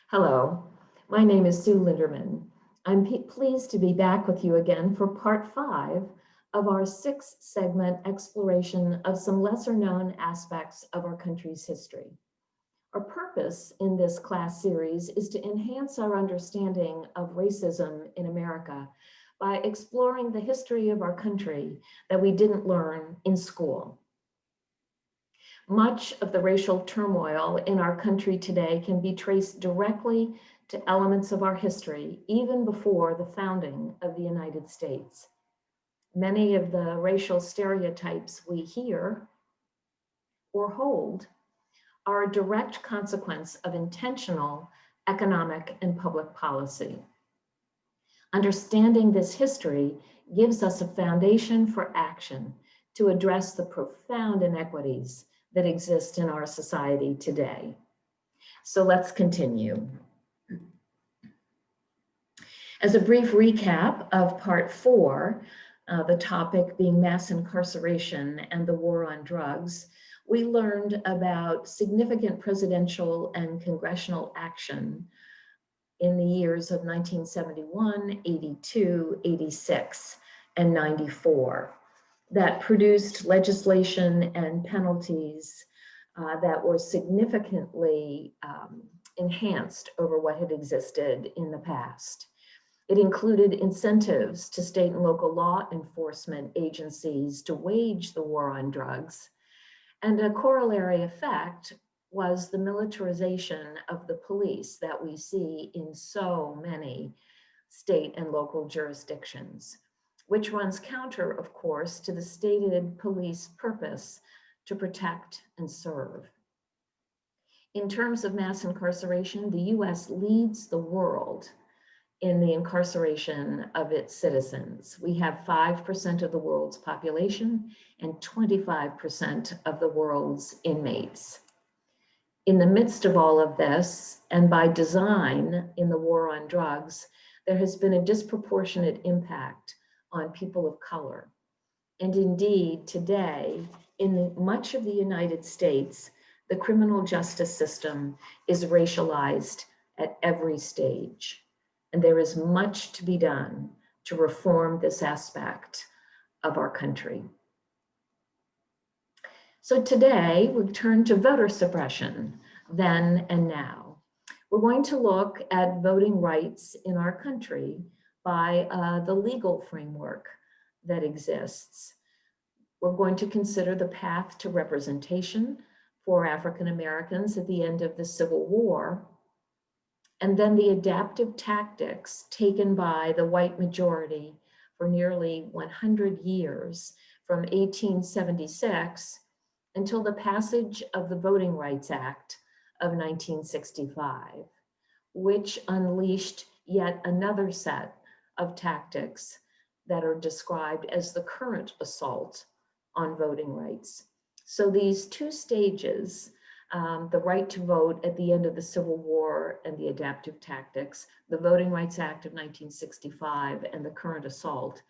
Hello, my name is Sue Linderman. I'm pleased to be back with you again for part 5 of our 6-segment exploration of some lesser-known aspects of our country's history. Our purpose in this class series is to enhance our understanding of racism in America by exploring the history of our country that we didn't learn in school. Much of the racial turmoil in our country today can be traced directly to elements of our history, even before the founding of the United States. Many of the racial stereotypes we hear or hold are a direct consequence of intentional economic and public policy. Understanding this history gives us a foundation for action to address the profound inequities that exist in our society today. So let's continue. As a brief recap of part 4, the topic being mass incarceration and the war on drugs, we learned about significant presidential and congressional action in the years of 1971, 82, 86, and 94. That produced legislation and penalties that were significantly enhanced over what had existed in the past. It included incentives to state and local law enforcement agencies to wage the war on drugs. And a corollary effect was the militarization of the police that we see in so many state and local jurisdictions, which runs counter, of course, to the stated police purpose to protect and serve. In terms of mass incarceration, the US leads the world in the incarceration of its citizens. We have 5% of the world's population and 25% of the world's inmates. In the midst of all of this, and by design in the war on drugs, there has been a disproportionate impact on people of color. And indeed, today, in much of the United States, the criminal justice system is racialized at every stage. And there is much to be done to reform this aspect of our country. So today, we turn to voter suppression, then and now. We're going to look at voting rights in our country by the legal framework that exists. We're going to consider the path to representation for African Americans at the end of the Civil War, and then the adaptive tactics taken by the white majority for nearly 100 years, from 1876 until the passage of the Voting Rights Act of 1965, which unleashed yet another set of tactics that are described as the current assault on voting rights. So these two stages, the right to vote at the end of the Civil War and the adaptive tactics, the Voting Rights Act of 1965 and the current assault,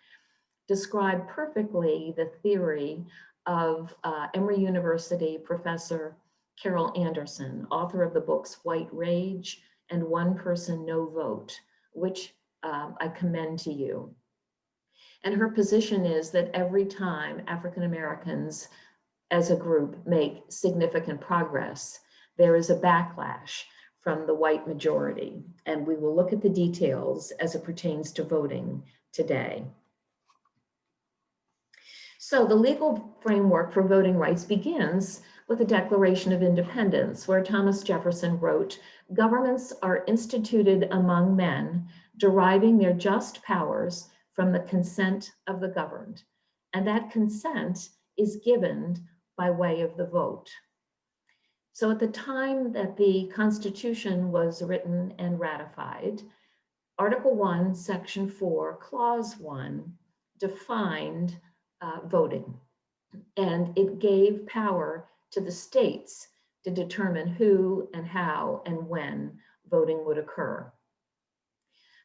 describe perfectly the theory of Emory University professor Carol Anderson, author of the books White Rage and One Person, No Vote, which I commend to you. And her position is that every time African Americans as a group make significant progress, there is a backlash from the white majority. And we will look at the details as it pertains to voting today. So the legal framework for voting rights begins with the Declaration of Independence, where Thomas Jefferson wrote, "Governments are instituted among men, deriving their just powers from the consent of the governed, and that consent is given by way of the vote." So at the time that the Constitution was written and ratified, Article 1, Section 4, Clause 1 defined voting, and it gave power to the states to determine who and how and when voting would occur.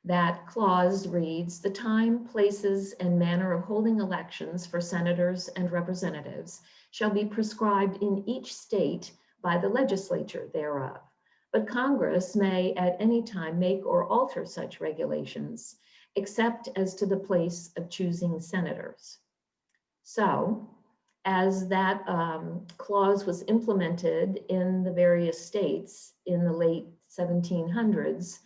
That clause reads, "The time, places, and manner of holding elections for senators and representatives shall be prescribed in each state by the legislature thereof, but Congress may at any time make or alter such regulations, except as to the place of choosing senators. So, as that clause was implemented in the various states in the late 1700s,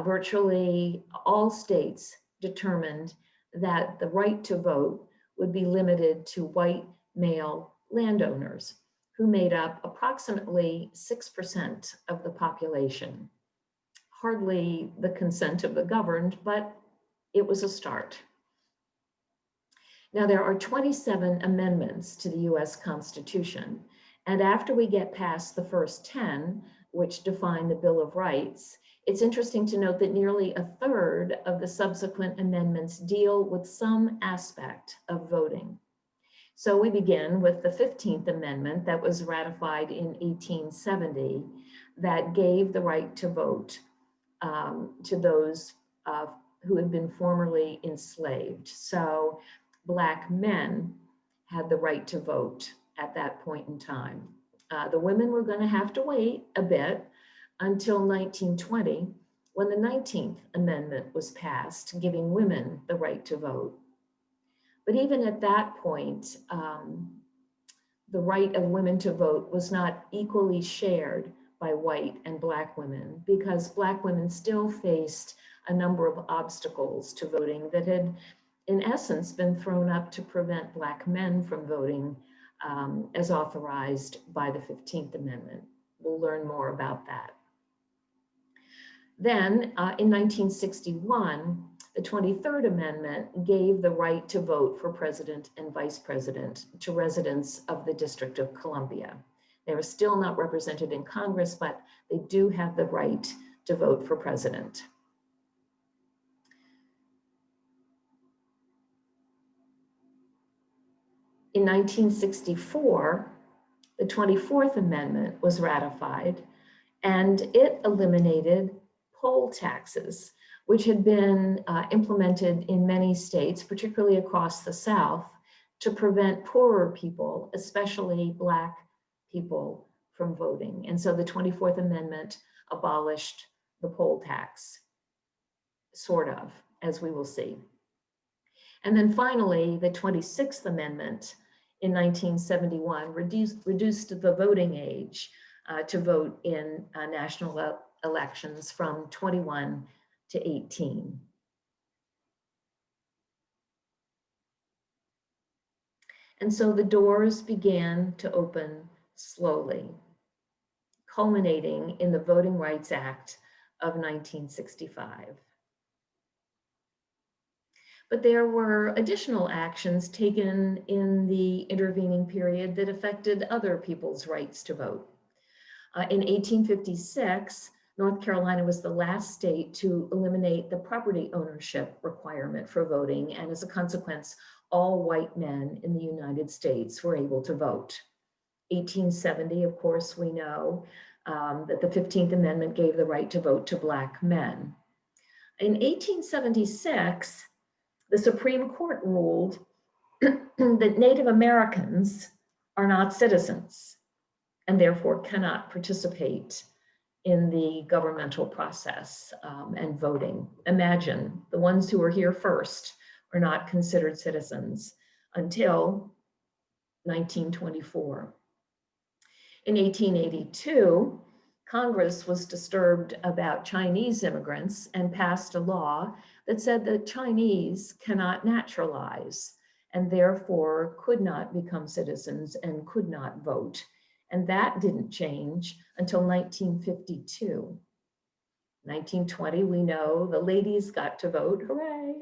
virtually all states determined that the right to vote would be limited to white male landowners, who made up approximately 6% of the population. Hardly the consent of the governed, but it was a start. Now, there are 27 amendments to the US Constitution, and after we get past the first 10, which define the Bill of Rights, it's interesting to note that nearly a third of the subsequent amendments deal with some aspect of voting. So we begin with the 15th Amendment that was ratified in 1870 that gave the right to vote to those who had been formerly enslaved. So Black men had the right to vote at that point in time. The women were going to have to wait a bit until 1920, when the 19th Amendment was passed, giving women the right to vote. But even at that point, the right of women to vote was not equally shared by white and Black women, because Black women still faced a number of obstacles to voting that had, in essence, been thrown up to prevent Black men from voting as authorized by the 15th Amendment. We'll learn more about that. Then in 1961, the 23rd Amendment gave the right to vote for president and vice president to residents of the District of Columbia. They are still not represented in Congress, but they do have the right to vote for president. In 1964, the 24th Amendment was ratified, and it eliminated poll taxes, which had been implemented in many states, particularly across the South, to prevent poorer people, especially Black people, from voting. And so the 24th Amendment abolished the poll tax, sort of, as we will see. And then finally, the 26th Amendment in 1971 reduced the voting age to vote in national elections from 21 to 18. And so the doors began to open slowly, culminating in the Voting Rights Act of 1965. But there were additional actions taken in the intervening period that affected other people's rights to vote. In 1856, North Carolina was the last state to eliminate the property ownership requirement for voting, and as a consequence, all white men in the United States were able to vote. 1870, of course, we know that the 15th Amendment gave the right to vote to Black men. In 1876, the Supreme Court ruled that Native Americans are not citizens and therefore cannot participate in the governmental process and voting. Imagine, the ones who were here first are not considered citizens until 1924. In 1882, Congress was disturbed about Chinese immigrants and passed a law that said that Chinese cannot naturalize and therefore could not become citizens and could not vote. And that didn't change until 1952. 1920, we know the ladies got to vote, hooray.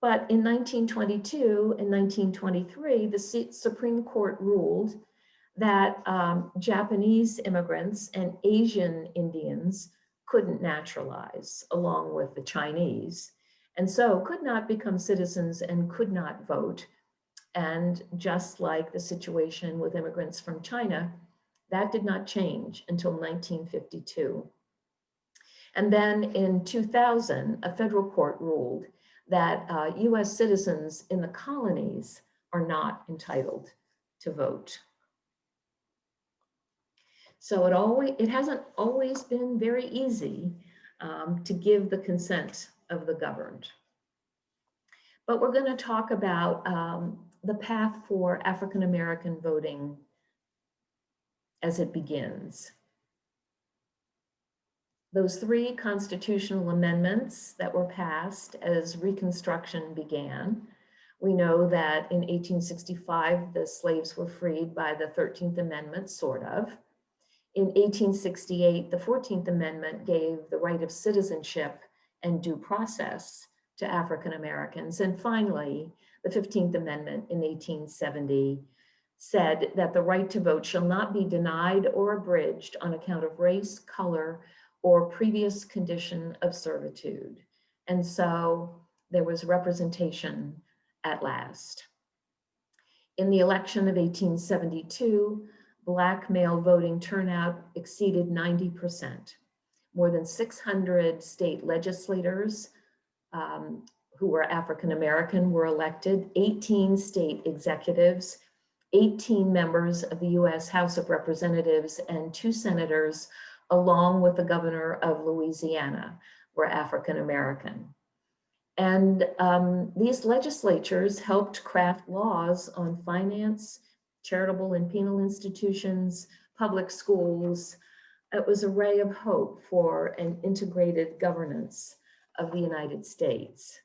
But in 1922 and 1923, the Supreme Court ruled that Japanese immigrants and Asian Indians couldn't naturalize along with the Chinese, and so could not become citizens and could not vote. And just like the situation with immigrants from China, that did not change until 1952. And then in 2000, a federal court ruled that US citizens in the colonies are not entitled to vote. So it hasn't always been very easy to give the consent of the governed. But we're going to talk about the path for African American voting as it begins. Those 3 constitutional amendments that were passed as Reconstruction began. We know that in 1865, the slaves were freed by the 13th Amendment, sort of. In 1868, the 14th Amendment gave the right of citizenship and due process to African Americans. And finally, the 15th Amendment in 1870 said that the right to vote shall not be denied or abridged on account of race, color, or previous condition of servitude. And so there was representation at last. In the election of 1872, Black male voting turnout exceeded 90%. More than 600 state legislators who were African American were elected, 18 state executives, 18 members of the US House of Representatives, and 2 senators, along with the governor of Louisiana, were African American. And these legislatures helped craft laws on finance, charitable and penal institutions, public schools. It was a ray of hope for an integrated governance of the United States.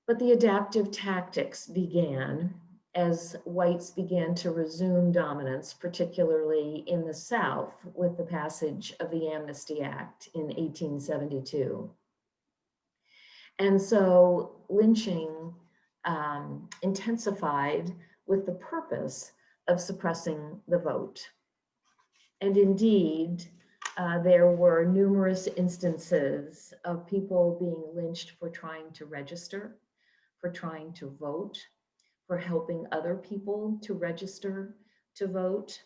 But the adaptive tactics began as whites began to resume dominance, particularly in the South, with the passage of the Amnesty Act in 1872. And so lynching intensified with the purpose of suppressing the vote. And indeed, there were numerous instances of people being lynched for trying to register, for trying to vote, for helping other people to register to vote.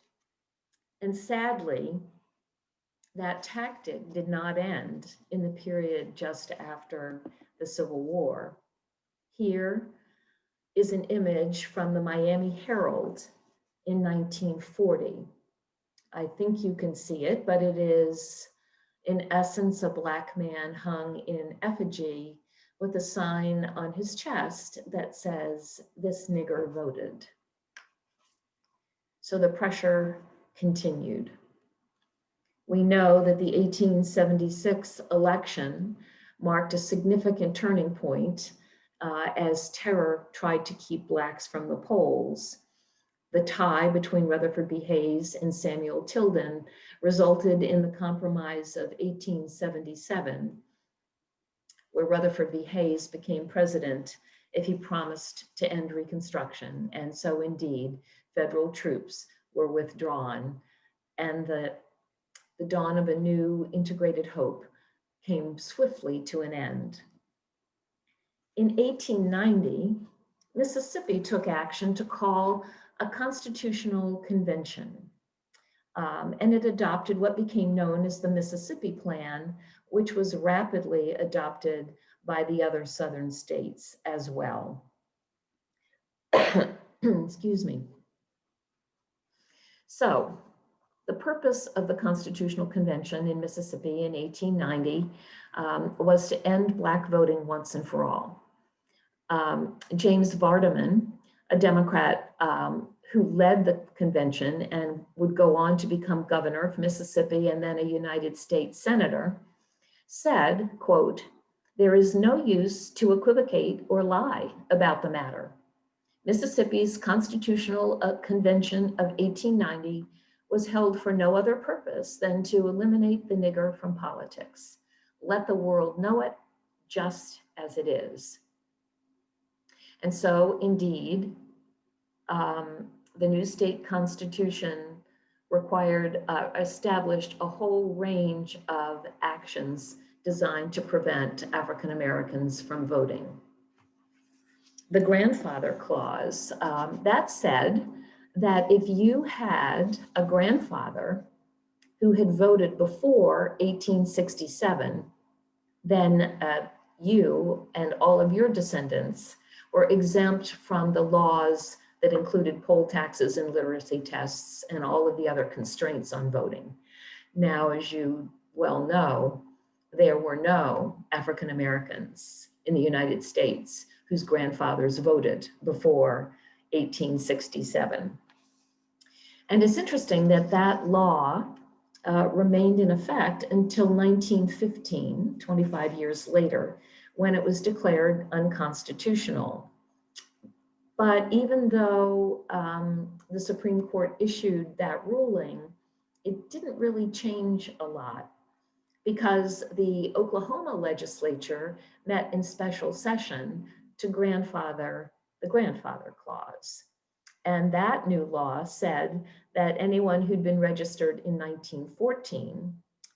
And sadly, that tactic did not end in the period just after the Civil War. Here is an image from the Miami Herald in 1940. I think you can see it, but it is in essence a Black man hung in effigy with a sign on his chest that says, "This nigger voted." So the pressure continued. We know that the 1876 election marked a significant turning point as terror tried to keep Blacks from the polls. The tie between Rutherford B. Hayes and Samuel Tilden resulted in the Compromise of 1877, where Rutherford B. Hayes became president if he promised to end Reconstruction. And so indeed, federal troops were withdrawn, and the dawn of a new integrated hope came swiftly to an end. In 1890, Mississippi took action to call a constitutional convention, and it adopted what became known as the Mississippi Plan, which was rapidly adopted by the other southern states as well. Excuse me. So, the purpose of the Constitutional Convention in Mississippi in 1890 was to end Black voting once and for all. James Vardaman, a Democrat who led the convention and would go on to become governor of Mississippi and then a United States senator, said, quote, "There is no use to equivocate or lie about the matter. Mississippi's Constitutional Convention of 1890 was held for no other purpose than to eliminate the nigger from politics. Let the world know it just as it is." And so indeed, the new state constitution established a whole range of actions designed to prevent African Americans from voting. The grandfather clause, that said that if you had a grandfather who had voted before 1867, then you and all of your descendants were exempt from the laws that included poll taxes and literacy tests and all of the other constraints on voting. Now, as you well know, there were no African Americans in the United States whose grandfathers voted before 1867. And it's interesting that that law remained in effect until 1915, 25 years later, when it was declared unconstitutional. But even though the Supreme Court issued that ruling, it didn't really change a lot, because the Oklahoma legislature met in special session to grandfather the grandfather clause. And that new law said that anyone who'd been registered in 1914,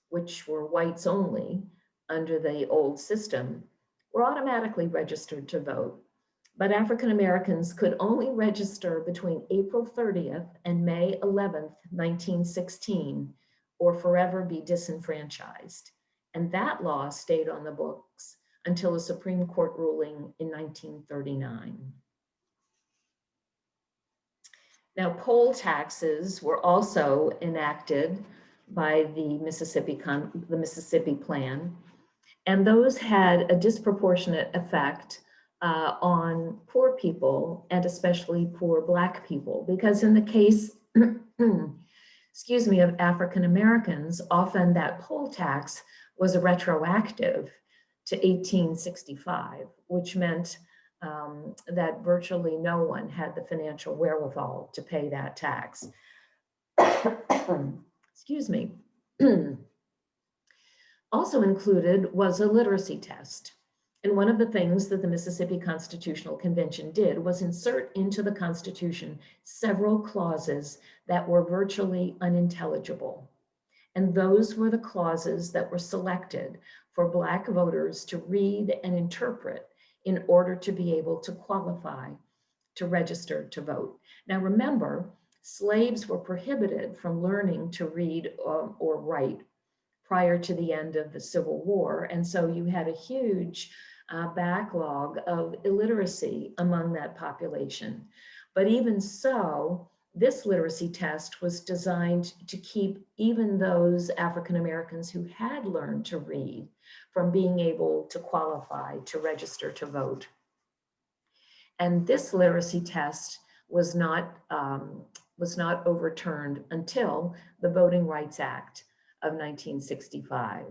which were whites only under the old system, were automatically registered to vote. But African Americans could only register between April 30th and May 11th, 1916, or forever be disenfranchised. And that law stayed on the books until a Supreme Court ruling in 1939. Now, poll taxes were also enacted by the Mississippi Plan, and those had a disproportionate effect on poor people, and especially poor Black people, because in the case, excuse me, of African Americans, often that poll tax was retroactive to 1865, which meant that virtually no one had the financial wherewithal to pay that tax. Excuse me. Also included was a literacy test. And one of the things that the Mississippi Constitutional Convention did was insert into the Constitution several clauses that were virtually unintelligible. And those were the clauses that were selected for Black voters to read and interpret in order to be able to qualify to register to vote. Now remember, slaves were prohibited from learning to read or write prior to the end of the Civil War. And so you had a huge backlog of illiteracy among that population. But even so, this literacy test was designed to keep even those African Americans who had learned to read from being able to qualify to register to vote. And this literacy test was not overturned until the Voting Rights Act of 1965.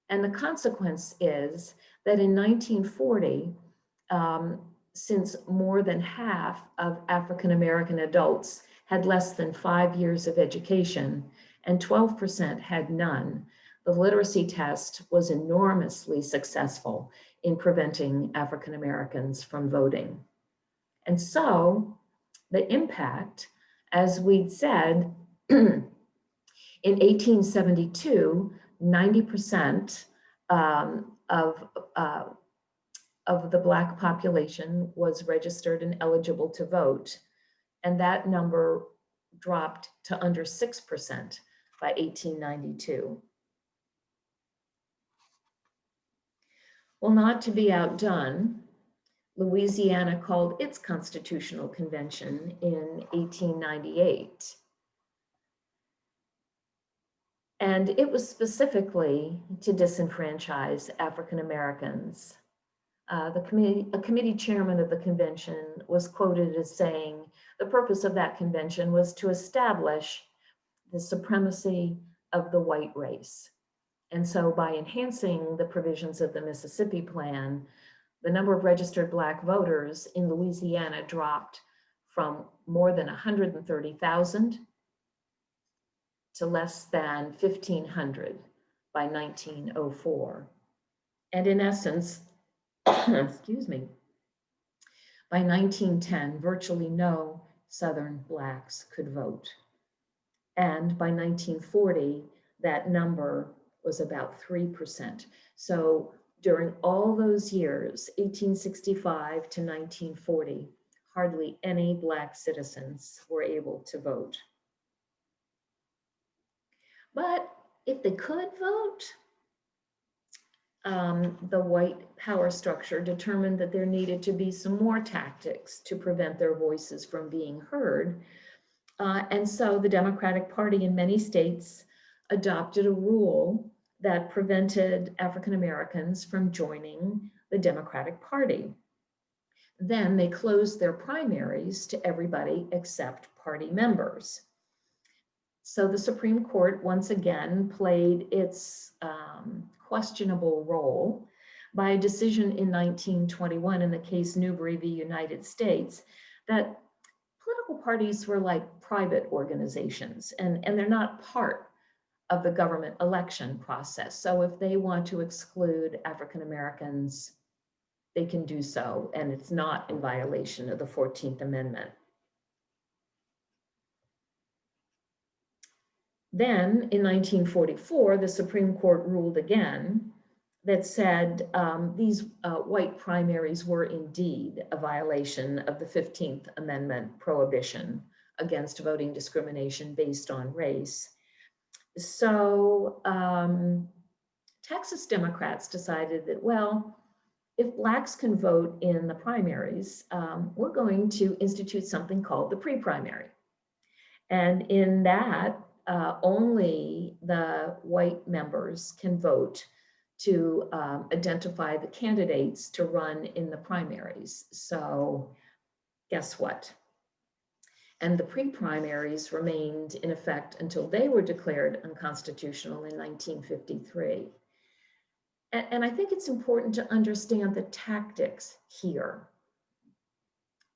And the consequence is that in 1940, since more than half of African American adults had less than 5 years of education and 12% had none, the literacy test was enormously successful in preventing African Americans from voting. And so the impact, as we'd said, in 1872, 90% of the Black population was registered and eligible to vote. And that number dropped to under 6% by 1892. Well, not to be outdone, Louisiana called its constitutional convention in 1898. And it was specifically to disenfranchise African Americans. A committee chairman of the convention was quoted as saying, the purpose of that convention was to establish the supremacy of the white race. And so by enhancing the provisions of the Mississippi Plan, the number of registered Black voters in Louisiana dropped from more than 130,000 to less than 1,500 by 1904. And in essence, excuse me, by 1910, virtually no Southern Blacks could vote. And by 1940, that number was about 3%. So during all those years, 1865 to 1940, hardly any Black citizens were able to vote. But if they could vote, the white power structure determined that there needed to be some more tactics to prevent their voices from being heard. And so the Democratic Party in many states adopted a rule that prevented African Americans from joining the Democratic Party. Then they closed their primaries to everybody except party members. So the Supreme Court once again played its questionable role by a decision in 1921 in the case Newbery v. United States that political parties were like private organizations and they're not part of the government election process. So if they want to exclude African Americans, they can do so, and it's not in violation of the 14th Amendment. Then in 1944, the Supreme Court ruled again that said these white primaries were indeed a violation of the 15th Amendment prohibition against voting discrimination based on race. So Texas Democrats decided that, well, if Blacks can vote in the primaries, we're going to institute something called the pre-primary. And in that, only the white members can vote to identify the candidates to run in the primaries. So guess what? And the pre-primaries remained in effect until they were declared unconstitutional in 1953. And I think it's important to understand the tactics here.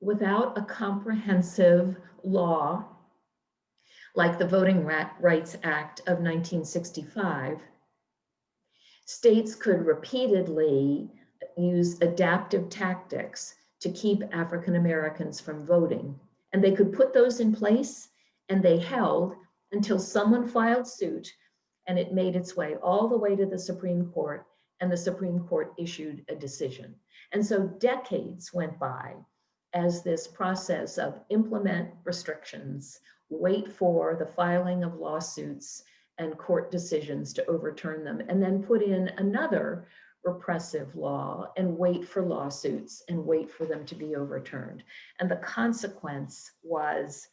Without a comprehensive law like the Voting Rights Act of 1965, states could repeatedly use adaptive tactics to keep African Americans from voting. And they could put those in place, and they held until someone filed suit, and it made its way all the way to the Supreme Court, and the Supreme Court issued a decision. And so decades went by as this process of implement restrictions, wait for the filing of lawsuits and court decisions to overturn them, and then put in another repressive law and wait for lawsuits and wait for them to be overturned. And the consequence was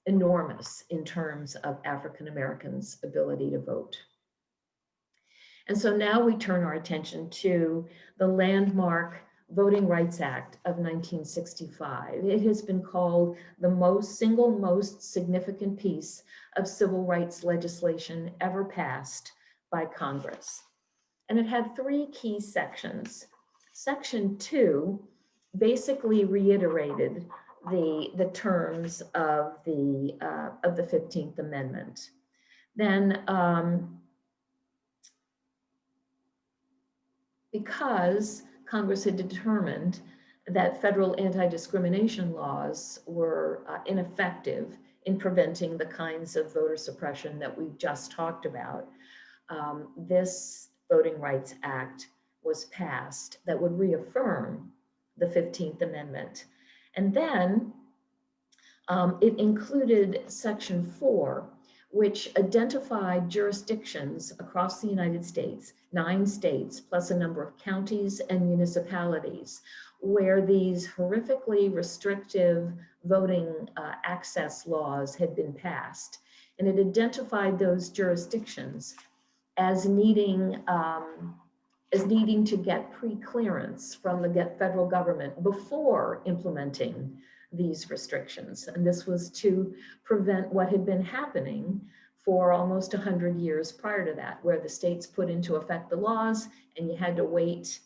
enormous in terms of African Americans' ability to vote. And so now we turn our attention to the landmark Voting Rights Act of 1965. It has been called the single most significant piece of civil rights legislation ever passed by Congress. And it had three key sections. Section 2 basically reiterated the terms of the 15th Amendment. Then because Congress had determined that federal anti-discrimination laws were ineffective in preventing the kinds of voter suppression that we've just talked about, this Voting Rights Act was passed that would reaffirm the 15th Amendment. And then it included Section 4, which identified jurisdictions across the United States, 9 states, plus a number of counties and municipalities, where these horrifically restrictive voting access laws had been passed. And it identified those jurisdictions as needing to get pre-clearance from the federal government before implementing these restrictions. And this was to prevent what had been happening for almost 100 years prior to that, where the states put into effect the laws and you had to wait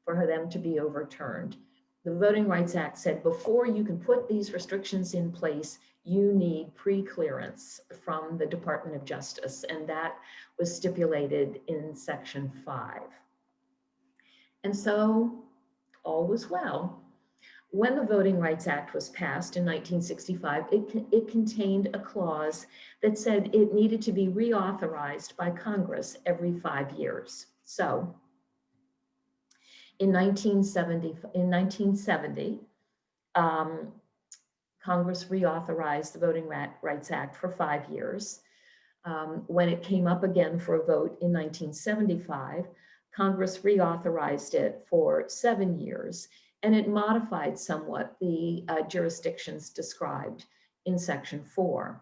for them to be overturned. The Voting Rights Act said before you can put these restrictions in place, you need pre-clearance from the Department of Justice, and that was stipulated in Section 5. And so all was well. When the Voting Rights Act was passed in 1965, it contained a clause that said it needed to be reauthorized by Congress every 5 years. So in 1970, Congress reauthorized the Voting Rights Act for 5 years. When it came up again for a vote in 1975, Congress reauthorized it for 7 years, and it modified somewhat the jurisdictions described in Section 4.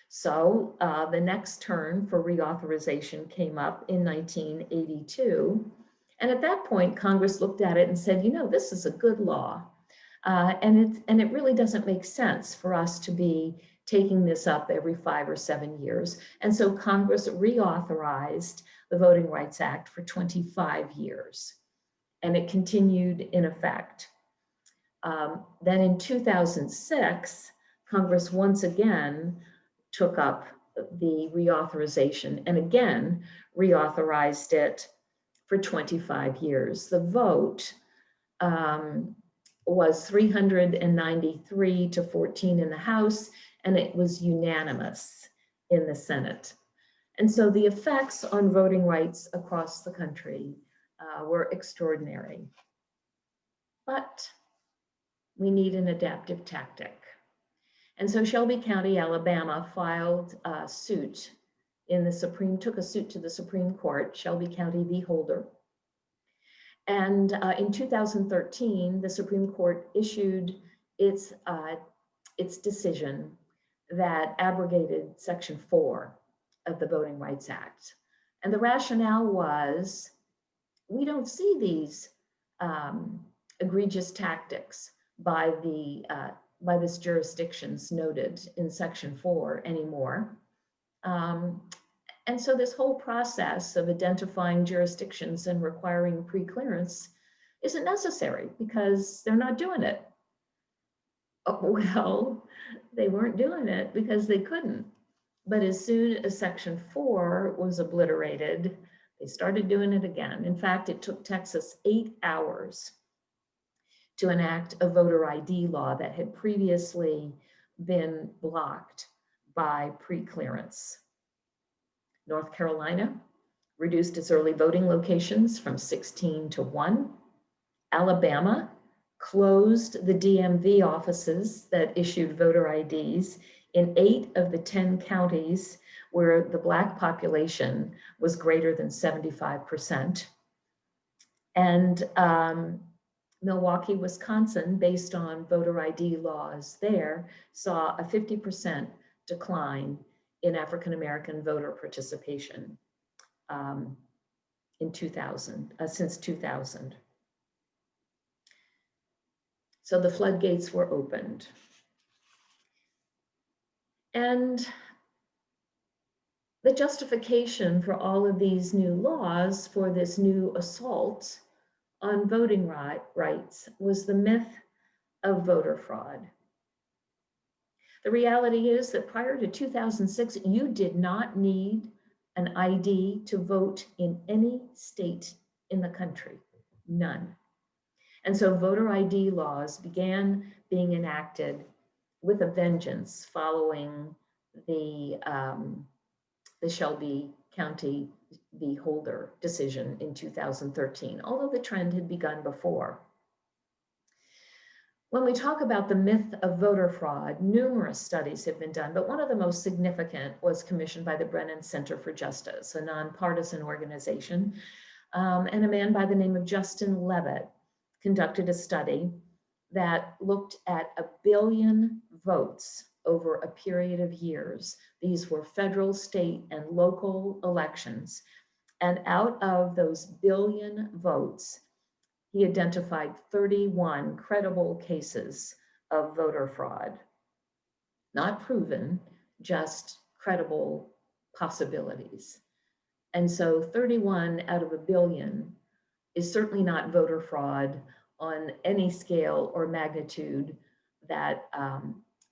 So the next turn for reauthorization came up in 1982. And at that point, Congress looked at it and said, you know, this is a good law. And it really doesn't make sense for us to be taking this up every 5 or 7 years. And so Congress reauthorized the Voting Rights Act for 25 years, and it continued in effect. Then in 2006, Congress once again took up the reauthorization and again reauthorized it for 25 years. The vote was 393 to 14 in the House, and it was unanimous in the Senate. And so the effects on voting rights across the country were extraordinary. But we need an adaptive tactic. And so Shelby County, Alabama filed a suit in the took a suit to the Supreme Court, Shelby County v. Holder. And in 2013, the Supreme Court issued its decision that abrogated Section 4 of the Voting Rights Act. And the rationale was, we don't see these egregious tactics by this jurisdictions noted in Section 4 anymore. And so this whole process of identifying jurisdictions and requiring pre-clearance isn't necessary because they're not doing it. Oh, well, they weren't doing it because they couldn't. But as soon as Section 4 was obliterated, they started doing it again. In fact, it took Texas 8 hours to enact a voter ID law that had previously been blocked by pre-clearance. North Carolina reduced its early voting locations from 16 to 1. Alabama closed the DMV offices that issued voter IDs in 8 of the 10 counties where the Black population was greater than 75%. And Milwaukee, Wisconsin, based on voter ID laws there, saw a 50% decline in African-American voter participation in 2000, since 2000. So the floodgates were opened. And the justification for all of these new laws, for this new assault on voting rights, was the myth of voter fraud. The reality is that prior to 2006, you did not need an ID to vote in any state in the country, none. And so voter ID laws began being enacted with a vengeance following the Shelby County v. Holder decision in 2013, although the trend had begun before. When we talk about the myth of voter fraud, numerous studies have been done, but one of the most significant was commissioned by the Brennan Center for Justice, a nonpartisan organization, and a man by the name of Justin Levitt conducted a study that looked at 1 billion votes over a period of years. These were federal, state, and local elections. And out of those 1 billion votes, he identified 31 credible cases of voter fraud. Not proven, just credible possibilities. And so 31 out of 1 billion is certainly not voter fraud on any scale or magnitude that,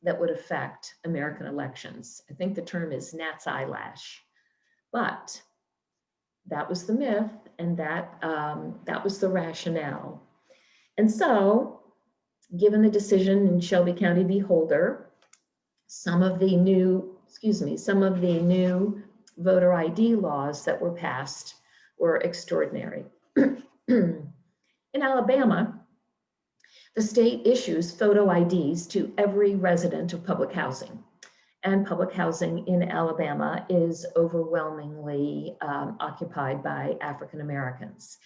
that would affect American elections. I think the term is gnat's eyelash. But that was the myth, and that was the rationale. And so, given the decision in Shelby County v. Holder, some of the new voter ID laws that were passed were extraordinary. In Alabama, the state issues photo IDs to every resident of public housing. and public housing in Alabama is overwhelmingly occupied by African Americans.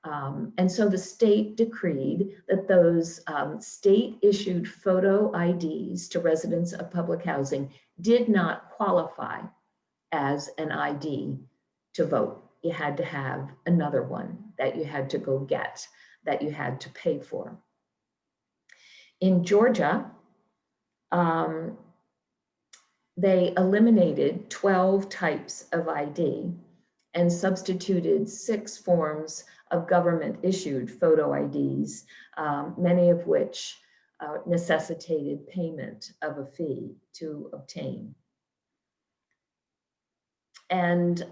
And so the state decreed that those state-issued photo IDs to residents of public housing did not qualify as an ID to vote. You had to have another one that you had to go get, that you had to pay for. In Georgia, they eliminated 12 types of ID and substituted 6 forms of government-issued photo IDs, many of which necessitated payment of a fee to obtain. And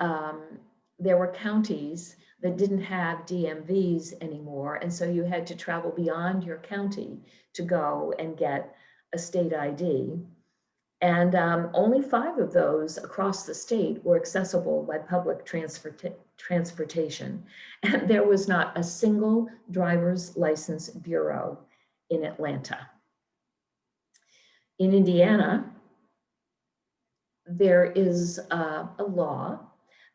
there were counties that didn't have DMVs anymore, and so you had to travel beyond your county to go and get a state ID. And only 5 of those across the state were accessible by public transportation. And there was not a single driver's license bureau in Atlanta. In Indiana, there is a law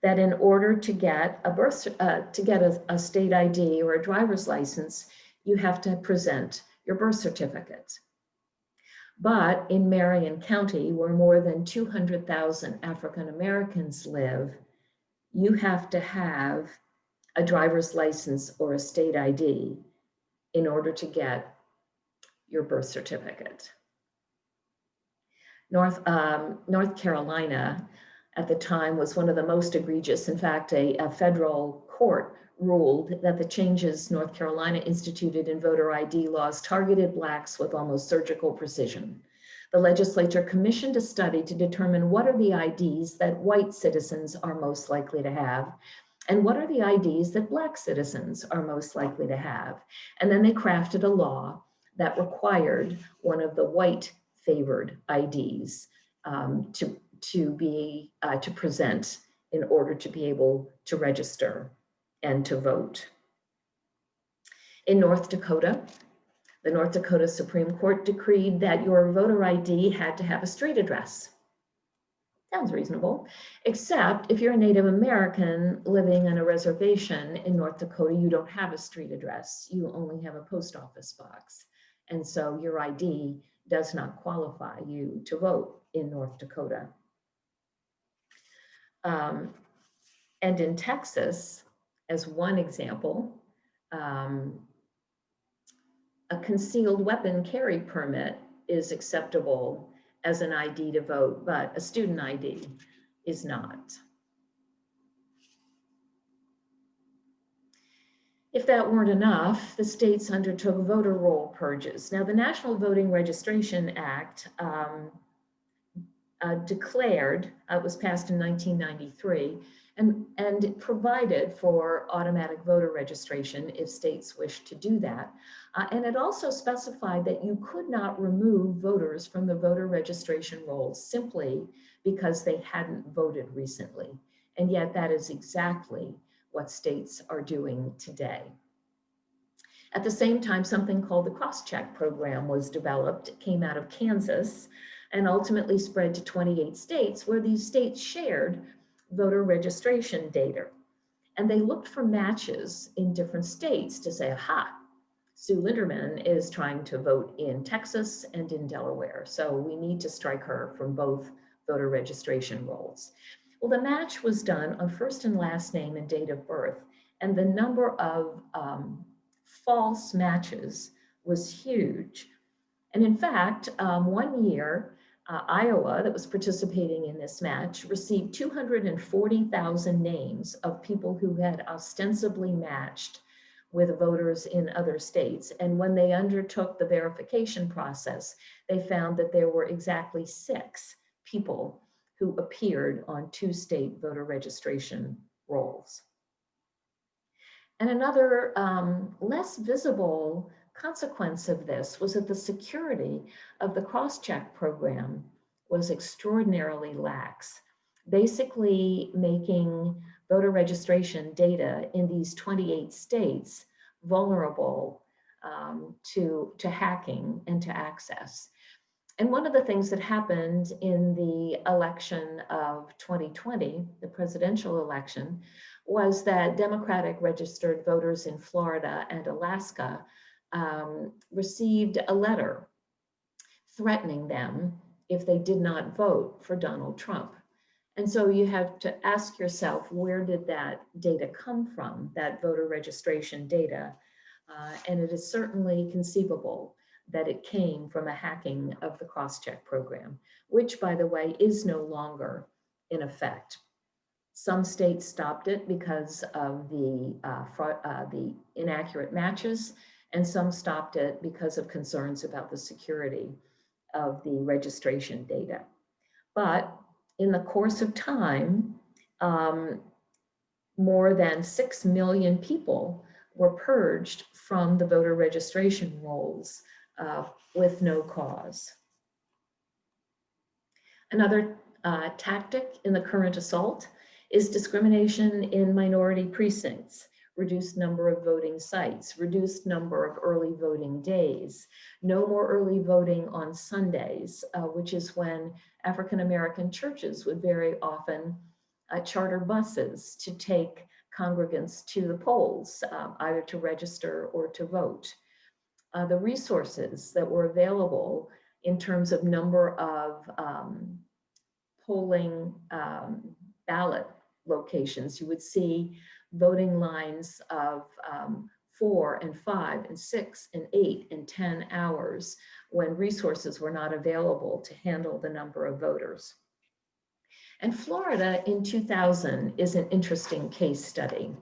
that in order to get a state ID or a driver's license, you have to present your birth certificate. But in Marion County, where more than 200,000 African Americans live, you have to have a driver's license or a state ID in order to get your birth certificate. North Carolina at the time was one of the most egregious. In fact, a federal court ruled that the changes North Carolina instituted in voter ID laws targeted Blacks with almost surgical precision. The legislature commissioned a study to determine what are the IDs that white citizens are most likely to have, and what are the IDs that Black citizens are most likely to have. And then they crafted a law that required one of the white favored IDs to present in order to be able to register and to vote. In North Dakota, the North Dakota Supreme Court decreed that your voter ID had to have a street address. Sounds reasonable, except if you're a Native American living on a reservation in North Dakota, you don't have a street address. You only have a post office box. And so your ID does not qualify you to vote in North Dakota. And in Texas, as one example, a concealed weapon carry permit is acceptable as an ID to vote, but a student ID is not. If that weren't enough, the states undertook voter roll purges. Now, the National Voting Registration Act declared, it was passed in 1993, and it provided for automatic voter registration if states wished to do that. And it also specified that you could not remove voters from the voter registration rolls simply because they hadn't voted recently. And yet that is exactly what states are doing today. At the same time, something called the cross-check program was developed. It came out of Kansas and ultimately spread to 28 states, where these states shared voter registration data. And they looked for matches in different states to say, aha, Sue Linderman is trying to vote in Texas and in Delaware, so we need to strike her from both voter registration rolls. Well, the match was done on first and last name and date of birth, and the number of false matches was huge. And in fact, one year, Iowa, that was participating in this match, received 240,000 names of people who had ostensibly matched with voters in other states. And when they undertook the verification process, they found that there were exactly 6 people who appeared on 2 state voter registration rolls. And another less visible consequence of this was that the security of the cross-check program was extraordinarily lax, basically making voter registration data in these 28 states vulnerable to hacking and to access. And one of the things that happened in the election of 2020, the presidential election, was that Democratic registered voters in Florida and Alaska received a letter threatening them if they did not vote for Donald Trump. And so you have to ask yourself, where did that data come from, that voter registration data? And it is certainly conceivable that it came from a hacking of the crosscheck program, which, by the way, is no longer in effect. Some states stopped it because of the inaccurate matches, and some stopped it because of concerns about the security of the registration data. But in the course of time, more than 6 million people were purged from the voter registration rolls with no cause. Another tactic in the current assault is discrimination in minority precincts, reduced number of voting sites, reduced number of early voting days, no more early voting on Sundays, which is when African-American churches would very often charter buses to take congregants to the polls, either to register or to vote. The resources that were available in terms of number of polling ballot locations, you would see voting lines of 4 and 5 and 6 and 8 and 10 hours when resources were not available to handle the number of voters. And Florida in 2000 is an interesting case study.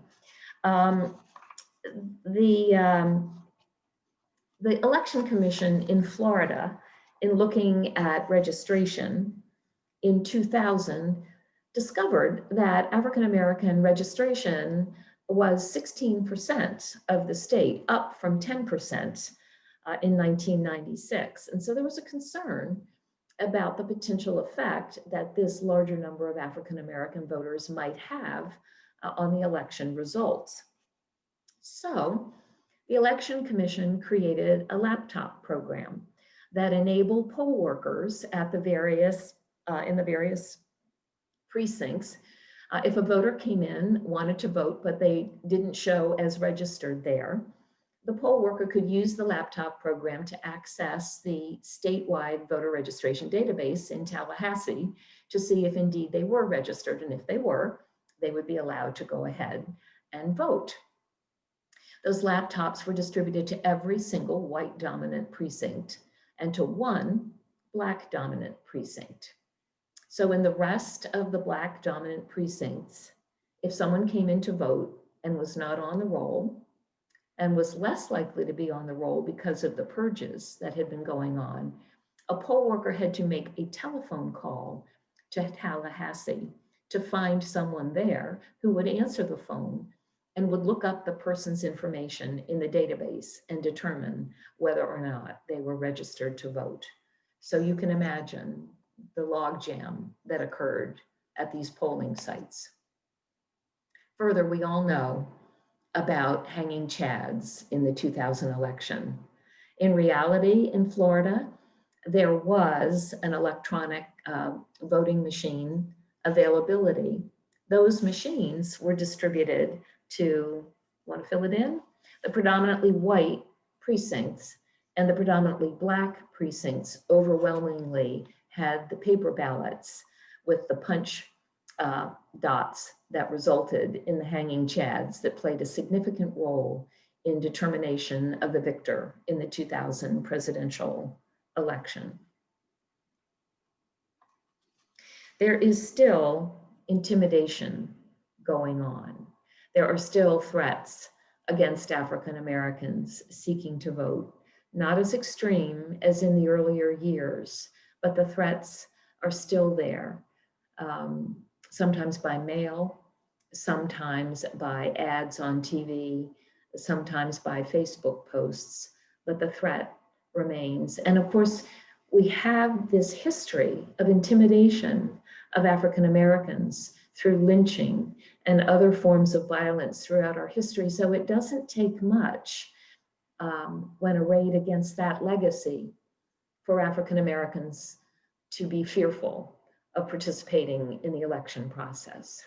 The Election Commission in Florida, in looking at registration in 2000, discovered that African-American registration was 16% of the state, up from 10% in 1996. And so there was a concern about the potential effect that this larger number of African-American voters might have on the election results. So the Election Commission created a laptop program that enabled poll workers at the various, in the various precincts, if a voter came in, wanted to vote, but they didn't show as registered there, the poll worker could use the laptop program to access the statewide voter registration database in Tallahassee to see if indeed they were registered, and if they were, they would be allowed to go ahead and vote. Those laptops were distributed to every single white dominant precinct and to one Black dominant precinct. So in the rest of the Black dominant precincts, if someone came in to vote and was not on the roll and was less likely to be on the roll because of the purges that had been going on, a poll worker had to make a telephone call to Tallahassee to find someone there who would answer the phone and would look up the person's information in the database and determine whether or not they were registered to vote. So you can imagine the logjam that occurred at these polling sites. Further, we all know about hanging chads in the 2000 election. In reality, in Florida, there was an electronic voting machine availability. Those machines were distributed to, want to fill it in? The predominantly white precincts and the predominantly Black precincts overwhelmingly had the paper ballots with the punch dots that resulted in the hanging chads that played a significant role in determination of the victor in the 2000 presidential election. There is still intimidation going on. There are still threats against African Americans seeking to vote, not as extreme as in the earlier years, but the threats are still there, sometimes by mail, sometimes by ads on TV, sometimes by Facebook posts, but the threat remains. And of course, we have this history of intimidation of African Americans through lynching and other forms of violence throughout our history. So it doesn't take much when arrayed against that legacy for African Americans to be fearful of participating in the election process.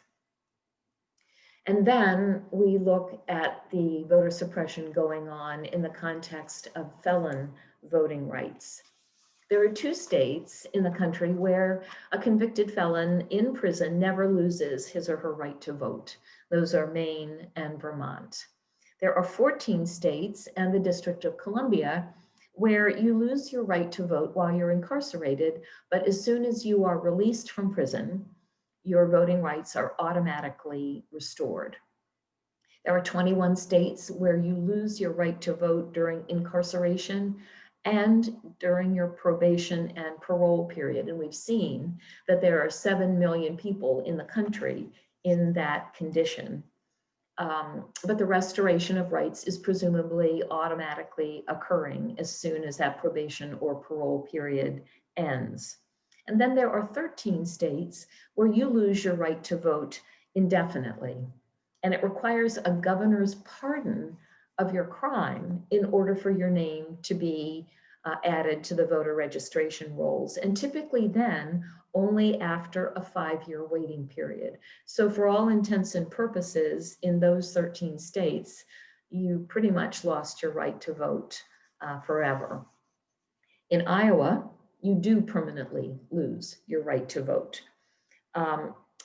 And then we look at the voter suppression going on in the context of felon voting rights. There are 2 states in the country where a convicted felon in prison never loses his or her right to vote. Those are Maine and Vermont. There are 14 states and the District of Columbia where you lose your right to vote while you're incarcerated, but as soon as you are released from prison, your voting rights are automatically restored. There are 21 states where you lose your right to vote during incarceration and during your probation and parole period. And we've seen that there are 7 million people in the country in that condition. But the restoration of rights is presumably automatically occurring as soon as that probation or parole period ends. And then there are 13 states where you lose your right to vote indefinitely. And it requires a governor's pardon of your crime in order for your name to be added to the voter registration rolls. And typically then only after a 5-year waiting period. So for all intents and purposes, in those 13 states, you pretty much lost your right to vote forever. In Iowa, you do permanently lose your right to vote.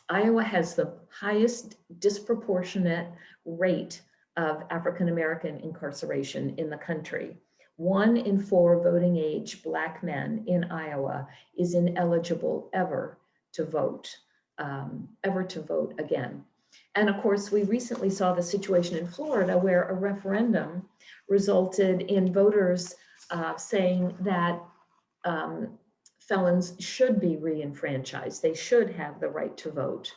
Iowa has the highest disproportionate rate of African-American incarceration in the country. 1 in 4 voting age Black men in Iowa is ineligible ever to vote again. And of course, we recently saw the situation in Florida where a referendum resulted in voters saying that felons should be re-enfranchised. They should have the right to vote.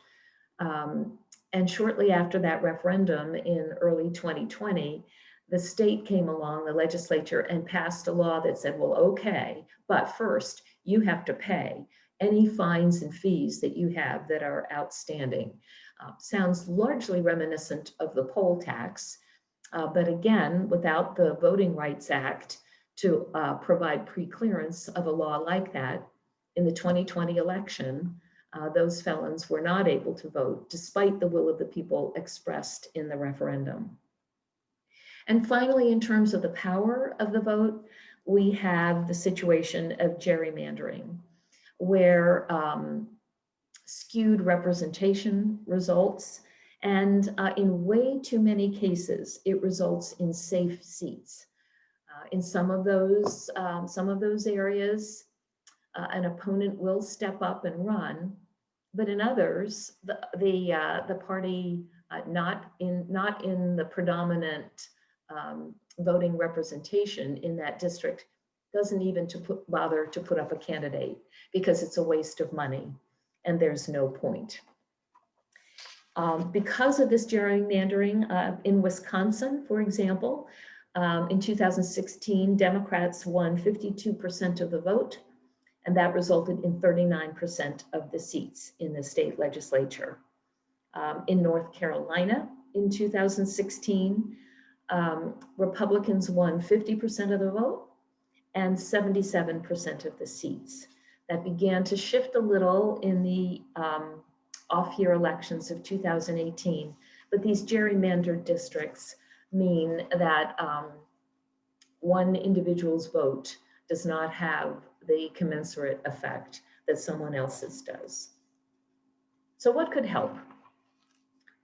And shortly after that referendum in early 2020, the state came along, the legislature, and passed a law that said, well, okay, but first you have to pay any fines and fees that you have that are outstanding. Sounds largely reminiscent of the poll tax, but again, without the Voting Rights Act to provide pre-clearance of a law like that, in the 2020 election, those felons were not able to vote despite the will of the people expressed in the referendum. And finally, in terms of the power of the vote, we have the situation of gerrymandering, where skewed representation results, and in way too many cases, it results in safe seats. In some of those areas, an opponent will step up and run, but in others, the party not in the predominant voting representation in that district doesn't even bother to put up a candidate because it's a waste of money and there's no point. Because of this gerrymandering in Wisconsin, for example, in 2016, Democrats won 52% of the vote, and that resulted in 39% of the seats in the state legislature. In North Carolina in 2016, Republicans won 50% of the vote and 77% of the seats. That began to shift a little in the off-year elections of 2018, but these gerrymandered districts mean that one individual's vote does not have the commensurate effect that someone else's does. So what could help?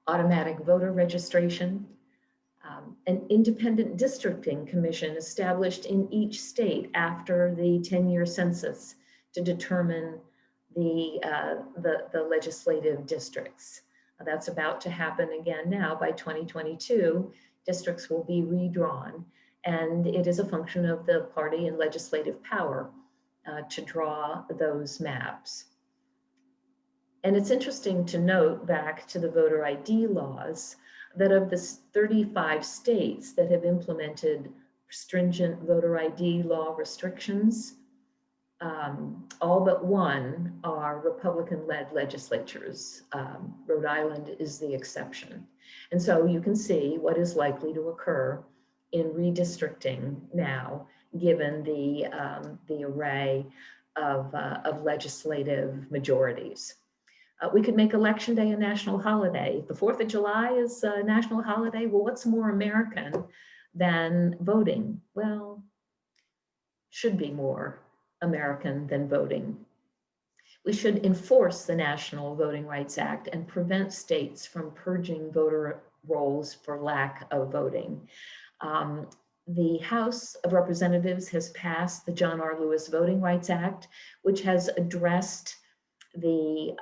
Automatic voter registration, an independent districting commission established in each state after the 10-year census to determine the legislative districts. That's about to happen again now. By 2022, districts will be redrawn, and it is a function of the party and legislative power to draw those maps. And it's interesting to note, back to the voter ID laws, that of the 35 states that have implemented stringent voter ID law restrictions, all but 1 are Republican-led legislatures. Rhode Island is the exception. And so you can see what is likely to occur in redistricting now, given the array of legislative majorities. We could make Election Day a national holiday. The 4th of July is a national holiday. Well, what's more American than voting? Well, should be more American than voting. We should enforce the National Voting Rights Act and prevent states from purging voter rolls for lack of voting. The House of Representatives has passed the John R. Lewis Voting Rights Act, which has addressed the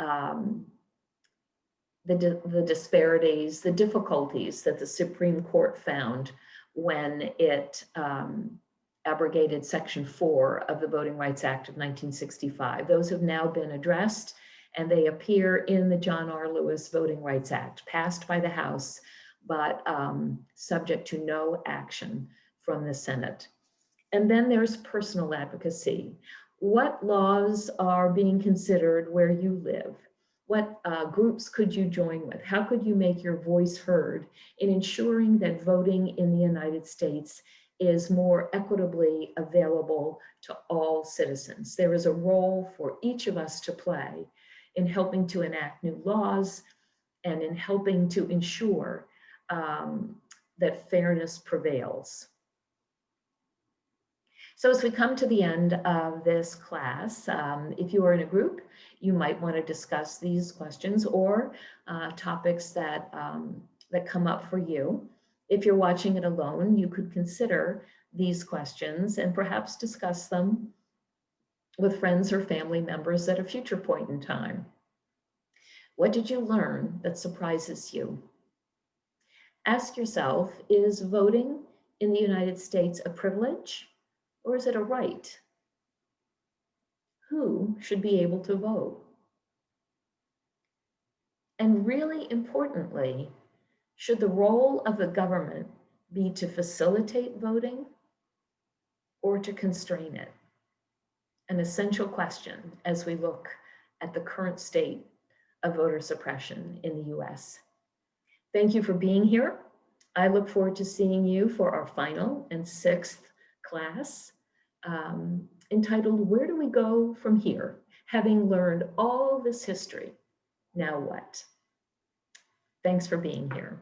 disparities, the difficulties that the Supreme Court found when it abrogated Section 4 of the Voting Rights Act of 1965. Those have now been addressed, and they appear in the John R. Lewis Voting Rights Act, passed by the House, but subject to no action from the Senate. And then there's personal advocacy. What laws are being considered where you live? What groups could you join with? How could you make your voice heard in ensuring that voting in the United States is more equitably available to all citizens? There is a role for each of us to play in helping to enact new laws and in helping to ensure that fairness prevails. So as we come to the end of this class, if you are in a group, you might want to discuss these questions or topics that, that come up for you. If you're watching it alone, you could consider these questions and perhaps discuss them with friends or family members at a future point in time. What did you learn that surprises you? Ask yourself, is voting in the United States a privilege or is it a right? Who should be able to vote? And really importantly, should the role of the government be to facilitate voting or to constrain it? An essential question as we look at the current state of voter suppression in the US. Thank you for being here. I look forward to seeing you for our final and 6th class entitled, Where Do We Go From Here? Having learned all this history, now what? Thanks for being here.